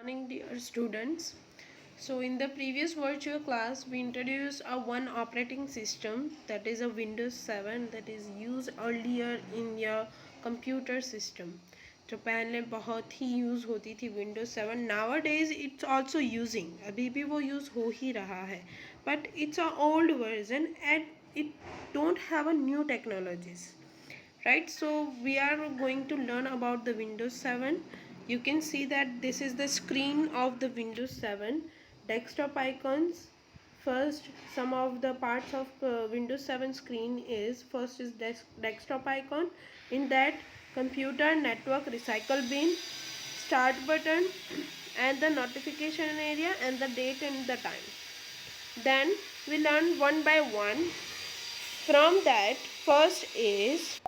morning, dear students. So in the previous virtual class we introduced a one operating system, that is a Windows 7, that is used earlier in your computer system. जो पहले बहुत ही use होती थी Windows 7, nowadays it's also using, अभी भी वो use हो ही रहा है, but it's a old version and it don't have a new technologies, right? So we are going to learn about the Windows 7. You can see that this is the screen of the Windows 7 desktop icons. First, some of the parts of Windows 7 screen is, first is desktop icon. In that, computer, network, recycle bin, start button, and the notification area, and the date and the time. Then we learn one by one. From that, first is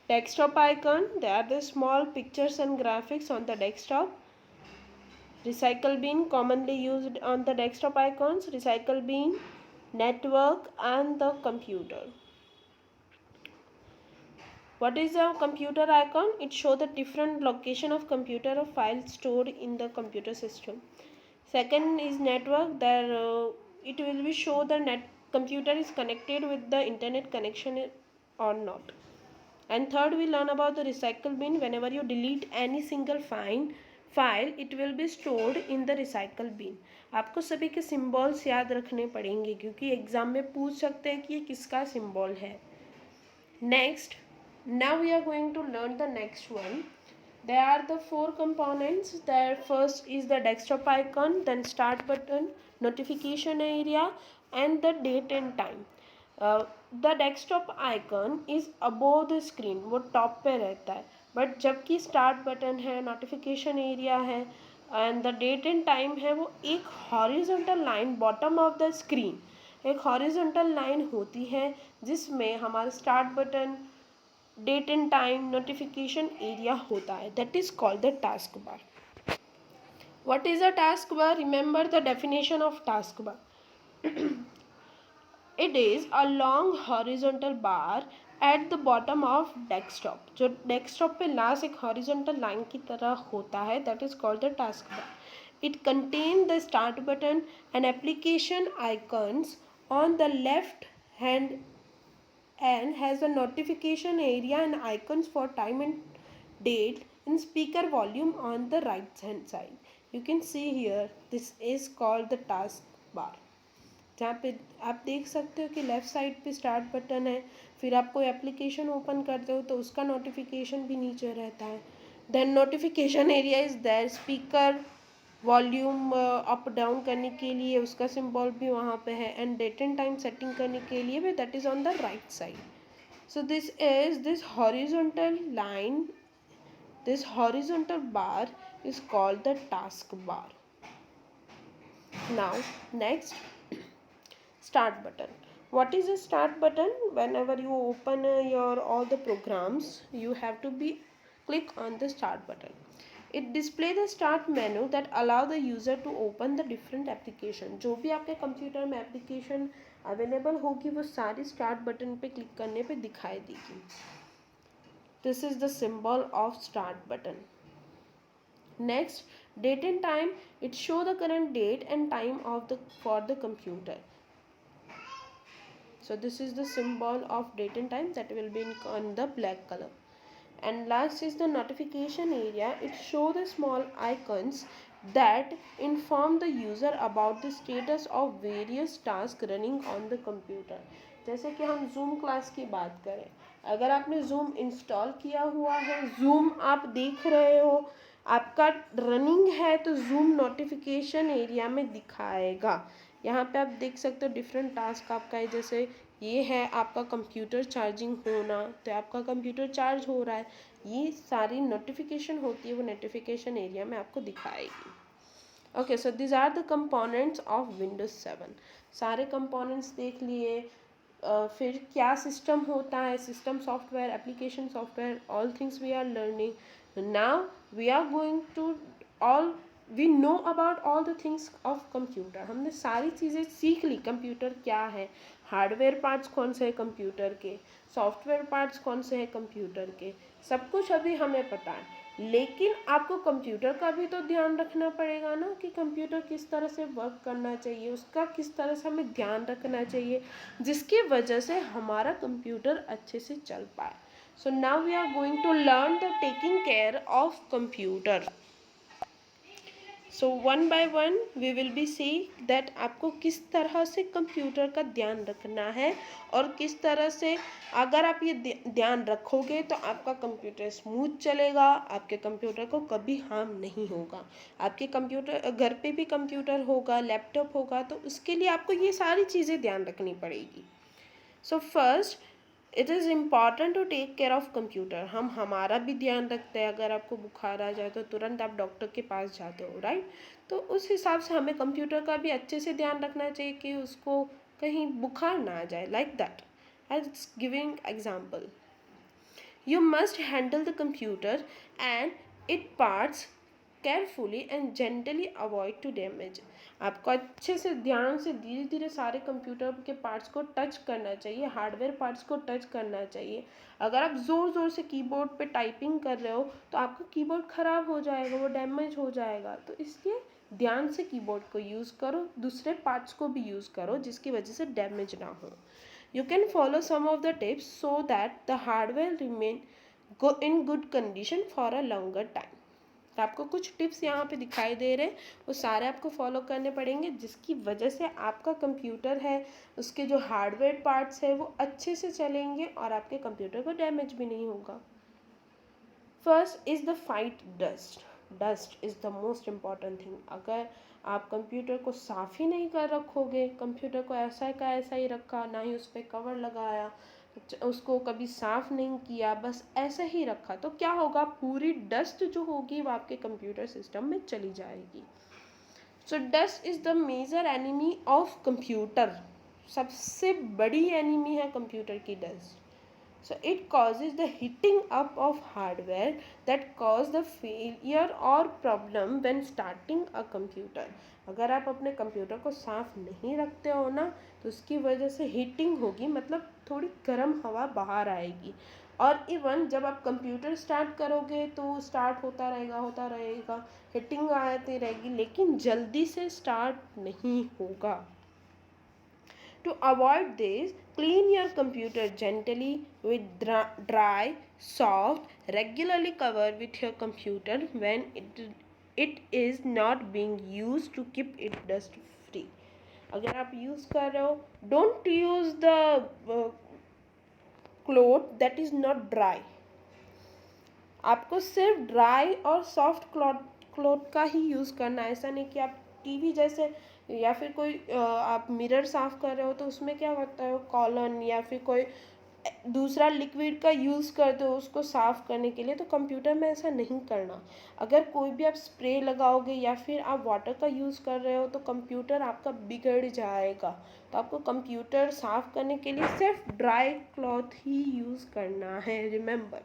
desktop icon. They are the small pictures and graphics on the desktop. Recycle bin, commonly used on the desktop icons. Recycle bin, network, and the computer. What is a computer icon? It shows the different location of computer or file stored in the computer system. Second is network. There it will be show the computer is connected with the internet connection or not. And third, we learn about the recycle bin. Whenever you delete any single file, it will be stored in the recycle bin. आपको सभी के symbols याद रखने पड़ेंगे क्योंकि exam में पूछ सकते हैं कि ये किसका सिम्बॉल है. Next, now we are going to learn the next one. There are the four components. There first is the desktop icon, then start button, notification area, and the date and time. The desktop icon is above the screen, वो top पे रहता है, but जबकि start button है, notification area है and the date and time है, वो एक horizontal line bottom of the screen, एक हॉरिजॉन्टल लाइन होती है जिसमें हमारा start button, date and time, notification area होता है. That is called the task bar. What is a task bar? Remember the definition of task bar. It is a long horizontal bar at the bottom of desktop. जो desktop पे last एक horizontal line की तरह होता है, that is called the taskbar. It contains the start button and application icons on the left hand and has a notification area and icons for time and date and speaker volume on the right hand side. You can see here, this is called the taskbar. जहाँ पे आप देख सकते हो कि left side पे start button है, फिर आप कोई एप्लीकेशन ओपन करते हो तो उसका नोटिफिकेशन भी नीचे रहता है. Then notification area is there, speaker volume up down करने के लिए उसका सिंबल भी वहाँ पे है, and date and time setting करने के लिए भी that is on the right side. So this is this horizontal line, this horizontal bar is called the task bar. Now next, start button. What is a start button? Whenever you open your all the programs, you have to be click on the start button. It display the start menu that allow the user to open the different application. जो भी आपके computer में application available होगी वो सारी start button पे click करने पे दिखाई देगी. This is the symbol of start button. Next, date and time. It show the current date and time of the for the computer. So this is the symbol of date and time that will be in the black color. And last is the notification area. It shows the small icons that inform the user about the status of various tasks running on the computer. जैसे कि हम Zoom class की बात करें, अगर आपने Zoom install किया हुआ है, Zoom आप देख रहे हो, आपका रनिंग है, तो Zoom नोटिफिकेशन एरिया में दिखाएगा. यहाँ पे आप देख सकते हो डिफरेंट टास्क आपका है, जैसे ये है आपका कंप्यूटर चार्जिंग होना, तो आपका कंप्यूटर चार्ज हो रहा है, ये सारी नोटिफिकेशन होती है वो नोटिफिकेशन एरिया में आपको दिखाएगी. Okay, so this are the components of Windows 7. सारे कंपोनेंट्स देख लिए. फिर क्या सिस्टम होता है, system software, application software, all things we are learning. Now we are going to all we know about all the things of computer. हमने सारी चीज़ें सीख ली. कंप्यूटर क्या है, हार्डवेयर पार्ट्स कौन से हैं कंप्यूटर के, सॉफ्टवेयर पार्ट्स कौन से हैं कंप्यूटर के, सब कुछ अभी हमें पता है. लेकिन आपको कंप्यूटर का भी तो ध्यान रखना पड़ेगा ना कि कंप्यूटर किस तरह से वर्क करना चाहिए, उसका किस तरह से हमें ध्यान रखना चाहिए, जिसकी वजह से हमारा कंप्यूटर अच्छे से चल पाए. So now we are going to learn the taking care of computer. So one by one we will be see that आपको किस तरह से कंप्यूटर का ध्यान रखना है और किस तरह से अगर आप ये ध्यान रखोगे तो आपका कंप्यूटर स्मूथ चलेगा, आपके कंप्यूटर को कभी हार्म नहीं होगा. आपके कंप्यूटर घर पे भी कंप्यूटर होगा, लैपटॉप होगा, तो उसके लिए आपको ये सारी चीज़ें ध्यान रखनी पड़ेगी. So first it is important to take care of computer. हम हमारा भी ध्यान रखते हैं. अगर आपको बुखार आ जाए तो तुरंत आप डॉक्टर के पास जाते हो, राइट. तो उस हिसाब से हमें कंप्यूटर का भी अच्छे से ध्यान रखना चाहिए कि उसको कहीं बुखार ना आ जाए. Like that, I am giving example. You must handle the computer and its parts carefully and gently avoid to damage. आपको अच्छे से ध्यान से धीरे धीरे सारे कंप्यूटर के पार्ट्स को टच करना चाहिए, हार्डवेयर पार्ट्स को टच करना चाहिए. अगर आप ज़ोर ज़ोर से कीबोर्ड पे टाइपिंग कर रहे हो तो आपका कीबोर्ड ख़राब हो जाएगा, वो डैमेज हो जाएगा. तो इसलिए ध्यान से कीबोर्ड को यूज़ करो, दूसरे पार्ट्स को भी यूज़ करो जिसकी वजह से डैमेज ना हो. You can follow some of the tips so that the hardware remain in good condition for a longer time. तो आपको कुछ टिप्स यहाँ पे दिखाई दे रहे हैं, वो सारे आपको फॉलो करने पड़ेंगे जिसकी वजह से आपका कंप्यूटर है, उसके जो हार्डवेयर पार्ट्स है वो अच्छे से चलेंगे और आपके कंप्यूटर को डैमेज भी नहीं होगा. First is the fight dust. Dust is the most important thing. अगर आप कंप्यूटर को साफ़ ही नहीं कर रखोगे, कंप्यूटर को ऐसा का ऐसा ही रखा, ना ही उस पर कवर लगाया, उसको कभी साफ़ नहीं किया, बस ऐसे ही रखा, तो क्या होगा, पूरी डस्ट जो होगी वो आपके कंप्यूटर सिस्टम में चली जाएगी. So dust is the major enemy of computer. सबसे बड़ी एनिमी है कंप्यूटर की dust. So it causes the heating up of hardware that cause the failure or problem when starting a computer. अगर आप अपने कंप्यूटर को साफ़ नहीं रखते हो ना तो उसकी वजह से हीटिंग होगी, मतलब थोड़ी गर्म हवा बाहर आएगी. और इवन जब आप कंप्यूटर स्टार्ट करोगे तो स्टार्ट होता रहेगा, हीटिंग आती रहेगी, लेकिन जल्दी से स्टार्ट नहीं होगा. To avoid this, clean your computer gently with dry, soft, regularly cover with your computer when it is not being used to keep it dust free. अगर आप यूज़ कर रहे हो, don't use the cloth that is not dry. आपको सिर्फ dry और soft cloth का ही use करना है. ऐसा नहीं कि आप टीवी जैसे या फिर कोई आप मिरर साफ़ कर रहे हो तो उसमें क्या करता है, कॉलन या फिर कोई दूसरा लिक्विड का यूज़ करते हो उसको साफ़ करने के लिए. तो कंप्यूटर में ऐसा नहीं करना. अगर कोई भी आप स्प्रे लगाओगे या फिर आप वाटर का यूज़ कर रहे हो तो कंप्यूटर आपका बिगड़ जाएगा. तो आपको कंप्यूटर साफ़ करने के लिए सिर्फ ड्राई क्लॉथ ही यूज़ करना है, remember.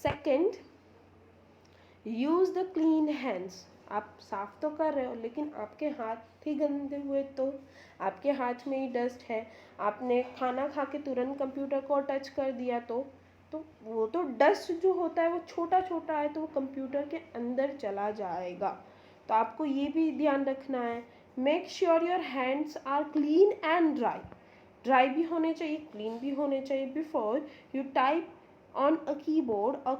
Second, use the clean hands. आप साफ़ तो कर रहे हो लेकिन आपके हाथ ही गंदे हुए तो आपके हाथ में ही डस्ट है. आपने खाना खा के तुरंत कंप्यूटर को टच कर दिया तो वो तो डस्ट जो होता है वो छोटा छोटा है तो वो कंप्यूटर के अंदर चला जाएगा. तो आपको ये भी ध्यान रखना है. Make sure your hands are clean and dry. Dry भी होने चाहिए, क्लीन भी होने चाहिए before you type on a keyboard a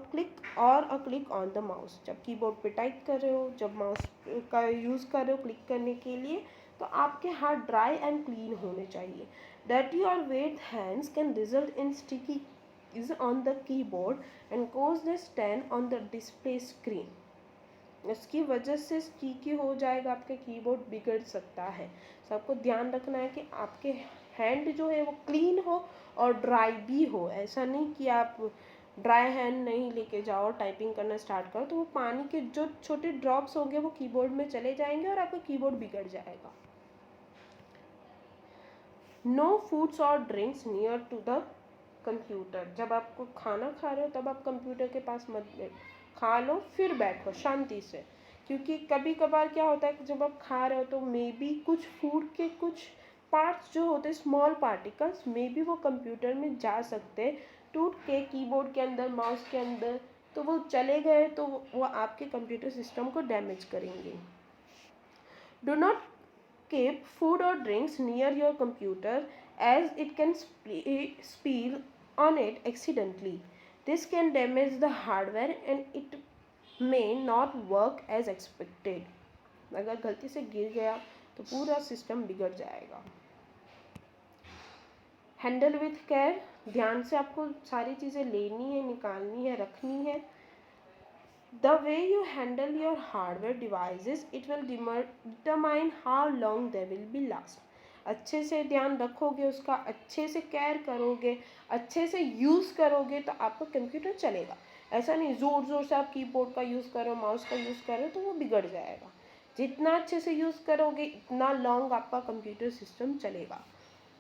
click on the mouse. जब कीबोर्ड पे टाइप कर रहे हो, जब माउस का यूज़ कर रहे हो क्लिक करने के लिए, तो आपके हाथ ड्राई एंड क्लीन होने चाहिए. डर्टी और wet hands can result in sticky is on the keyboard and cause the stand on the display screen. इसकी वजह से स्टिकी हो जाएगा, आपके कीबोर्ड बिगड़ सकता है. तो आपको ध्यान रखना है कि आपके हैंड जो है वो क्लीन हो और ड्राई भी हो. ऐसा नहीं कि आप ड्राई हैंड नहीं लेके जाओ, टाइपिंग करना स्टार्ट करो तो वो पानी के जो छोटे ड्रॉप्स होंगे वो कीबोर्ड में चले जाएंगे और आपका कीबोर्ड बिगड़ जाएगा. नो फूड्स और drinks near to the computer. जब आपको खाना खा रहे हो तब आप कंप्यूटर के पास मत खा लो फिर बैठो शांति से. क्योंकि कभी कभार क्या होता है कि जब आप खा रहे हो तो मे बी कुछ फूड के कुछ पार्ट्स जो होते हैं, स्मॉल पार्टिकल्स, मे बी वो कंप्यूटर में जा सकते हैं, टूट के कीबोर्ड के अंदर, माउस के अंदर. तो वो चले गए तो वो आपके कंप्यूटर सिस्टम को डैमेज करेंगे. Do not keep food or drinks near your computer as it can spill on it accidentally. This can damage the hardware and it may not work as expected. अगर गलती से गिर गया तो पूरा system बिगड़ जाएगा. हैंडल विथ केयर, ध्यान से आपको सारी चीज़ें लेनी है, निकालनी है, रखनी है. The way you handle your hardware devices, it will determine how long they will be last. अच्छे से ध्यान रखोगे उसका, अच्छे से केयर करोगे, अच्छे से यूज़ करोगे तो आपका कंप्यूटर चलेगा. ऐसा नहीं ज़ोर ज़ोर से आप कीबोर्ड का यूज़ करो, माउस का यूज़ करो तो वो बिगड़ जाएगा. जितना अच्छे से यूज़ करोगे इतना लॉन्ग आपका कंप्यूटर सिस्टम चलेगा.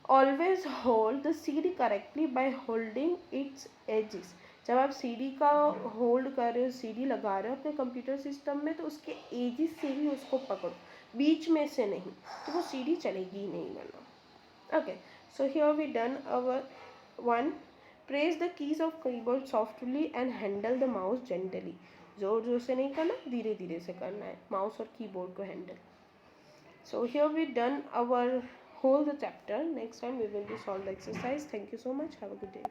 Always hold the CD correctly by holding its edges. जब आप सीडी का होल्ड कर रहे हो, सीडी लगा रहे हो अपने कंप्यूटर सिस्टम में, तो उसके एजेस से ही उसको पकड़ो, बीच में से नहीं, तो वो सीडी चलेगी ही नहीं वरना. Okay, so here we done our 1. Press the keys of keyboard softly and handle the mouse gently. जोर जोर से नहीं करना, धीरे धीरे से करना है माउस और कीबोर्ड को handle. So here we done our whole the chapter. Next time we will be solve the exercise. Thank you so much. Have a good day.